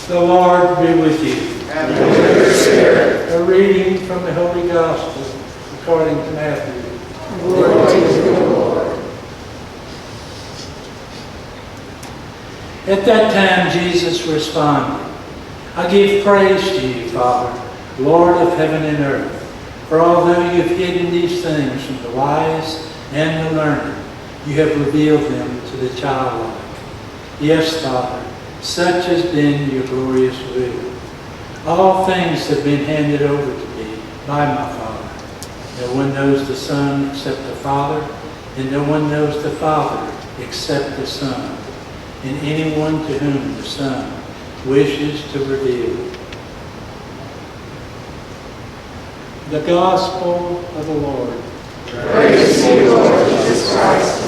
The Lord be with you. And with your spirit. A reading from the Holy Gospel according to Matthew. Glory to you, Lord. At that time Jesus responded, I give praise to you, Father, Lord of heaven and earth, for although you have hidden these things from the wise and the learned, you have revealed them to the childlike. Yes, Father, such has been your glorious will. All things have been handed over to me by my Father. No one knows the Son except the Father, and no one knows the Father except the Son, and anyone to whom the Son wishes to reveal. The Gospel of the Lord. Praise to you, Lord Jesus Christ.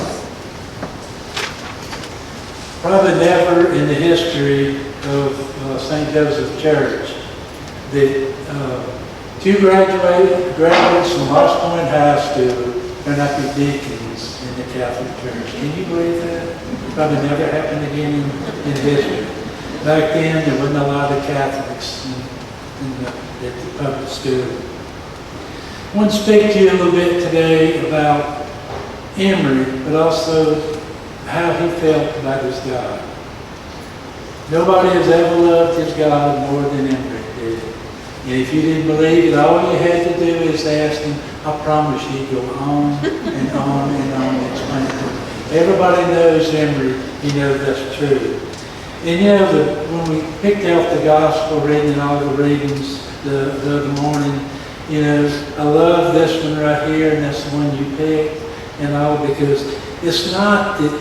Probably never in the history of St. Joseph's Church that two graduates from Moss Point High School turned out to be deacons in the Catholic Church. Can you believe that? Probably never happened again in history. Back then, there wasn't a lot of Catholics at the public school. I want to speak to you a little bit today about Emery, but also how he felt about his God. Nobody has ever loved his God more than Emery did. And if you didn't believe it, all you had to do is ask him. I promise you, he'd go on and on and on and explain it to him. Everybody knows Emery, you know that's true. And you know, when we picked out the gospel reading and all the readings the other morning, you know, I love this one right here, and that's the one you picked, and all, because it's not that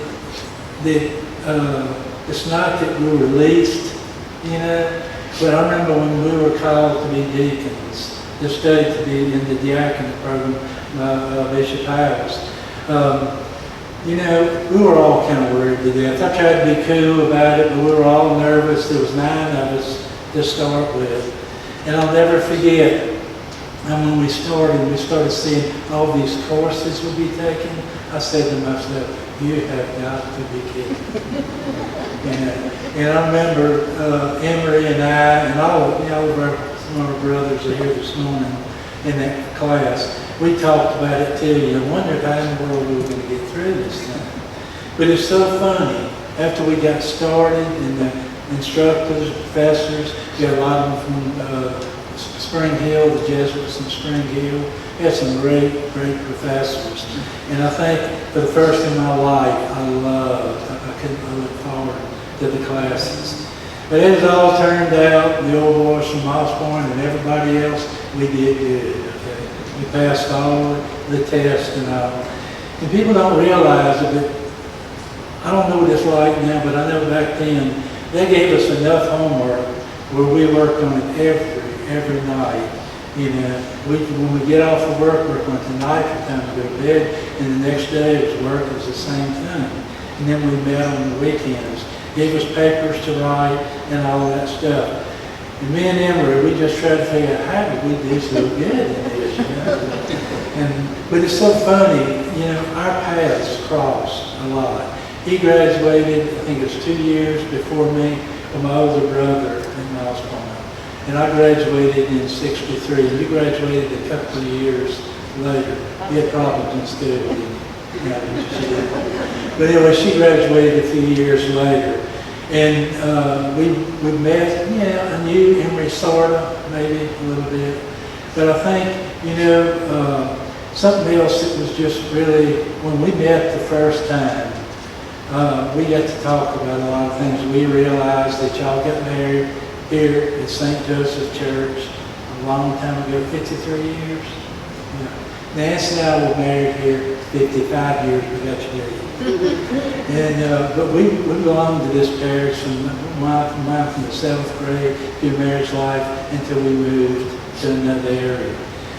we were released, you know, but I remember when we were called to be deacons, to study to be in the diaconate program by Bishop House. You know, we were all kind of worried to death. I tried to be cool about it, but we were all nervous. There was 9 of us to start with. And I'll never forget, and when we started seeing all these courses we'd be taking, I said to myself, you have got to be kidding. And I remember Emery and I, and all of some of our brothers are here this morning in that class. We talked about it too. You wondered how in the world we were going to get through this thing. But it's so funny. After we got started, and the instructors, professors, we got a lot of them from Spring Hill, the Jesuits in Spring Hill. We had some great professors. And I think for the first in my life, I look forward to the classes. But as it all turned out, the old boys from Osborne and everybody else, we did good. Okay? We passed all the tests and all. And people don't realize it, but I don't know what it's like now, but I know back then, they gave us enough homework where we worked on it every night. You know, when we get off of work, we're going to night for time to go to bed, and the next day it was work, it was the same thing. And then we met on the weekends, gave us papers to write and all that stuff. And me and Emery, we just tried to figure out how did we do so good in this, you know? But it's so funny, you know, our paths crossed a lot. He graduated, I think it was 2 years before me, with my older brother in Miles Point. And I graduated in '63. You graduated a couple of years later. You had problems in school, didn't you? Yeah, she did. But anyway, she graduated a few years later. And we met, yeah, I knew Emery sort of, maybe a little bit. But I think, you know, something else that was just really, when we met the first time, we got to talk about a lot of things. We realized that y'all got married here at St. Joseph's Church a long time ago, 53 years. Yeah. Nancy and I were married here 55 years, we got you married. And but we belonged to this parish from the 7th grade through marriage life until we moved to another area.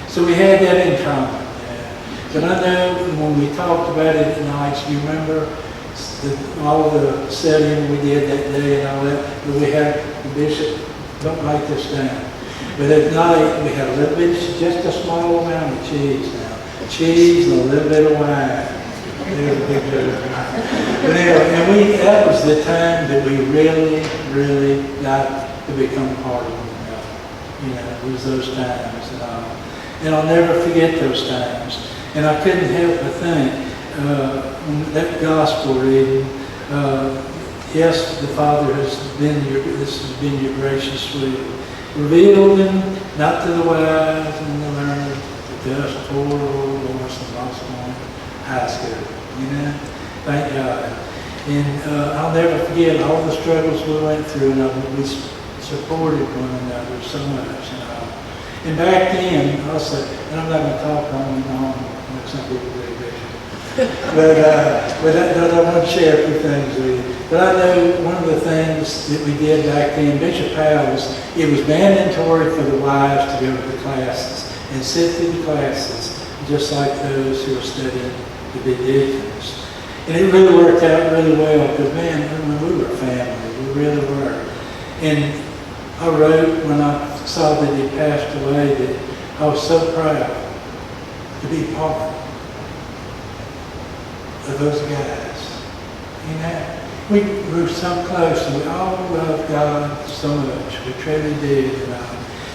So we had that in common. But I know when we talked about it at nights, you remember all the studying we did that day and all that, but we had the bishop, don't write this down, but at night we had a little bit, just a small amount of cheese now. Cheese and a little bit of wine. There's a big bit of wine. But anyway, and that was the time that we really got to become part of one another. It was those times and all. And I'll never forget those times. And I couldn't help but think, when that gospel reading, yes, the Father this has been your gracious will. Revealed them, not to the wise and the learned, but to us poor old lost and lost one high school. Thank God. And I'll never forget all the struggles we went through, and we supported one another so much. And back then, also, and I'm not going to talk on and on, like some people do, but I want to share a few things with you. But I know one of the things that we did back then, Bishop Powell's, it was mandatory for the wives to go to the classes and sit through the classes, just like those who were studying to be deacons. And it really worked out really well, because man, we were a family, we really were. And I wrote when I saw that he passed away that I was so proud to be part of those guys. We were so close, and we all loved God so much. We truly did.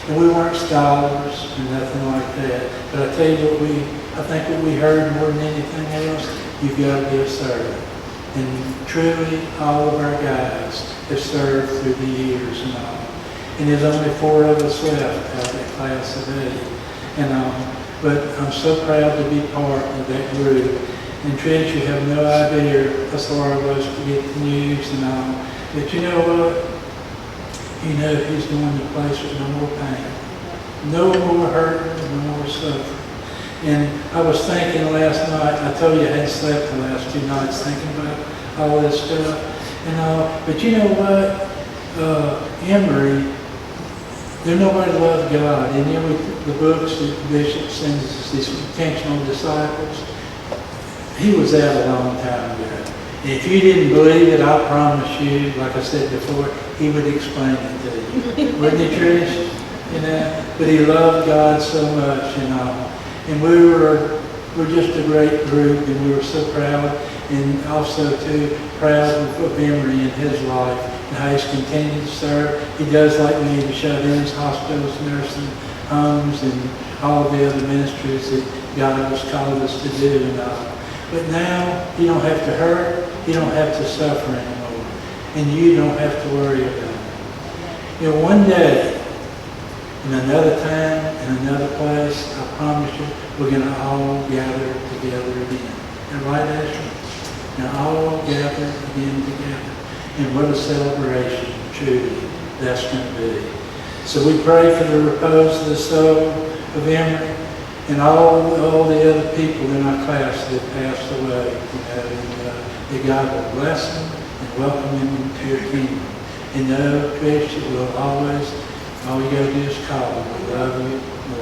And we weren't scholars or nothing like that. But I tell you what, I think what we heard more than anything else, you've got to be a servant. And truly, all of our guys have served through the years and all. And there's only 4 of us left out of that class of 8. But I'm so proud to be part of that group. And Trish, you have no idea, us Laura was to get the news and all. But you know what? He's going to a place with no more pain. No more hurt, no more suffering. And I was thinking last night, I told you I hadn't slept the last 2 nights thinking about all this stuff. But you know what? Emery, there's nobody loved God. And the books that the bishop sends us, these intentional disciples, he was out a long time ago. And if you didn't believe it, I promise you, like I said before, he would explain it to you. Wouldn't he, Trish? But he loved God so much, And we're just a great group, and we were so proud, and also too proud of Emery and his life and how he's continued to serve. He does like me, he shut-ins, hospitals, nursing homes, and all the other ministries that God has called us to do and all. But now you don't have to hurt, you don't have to suffer anymore, and you don't have to worry about it. One day, in another time, in another place, I promise you, we're going to all gather together again. And right, Ashley? Now all gather again together. And what a celebration, truly, that's going to be. So we pray for the repose of the soul of Emery and all the other people in our class that passed away. That God will bless them and welcome them into your kingdom. And know, Christian, will always, all you got to do is call them. We love you. We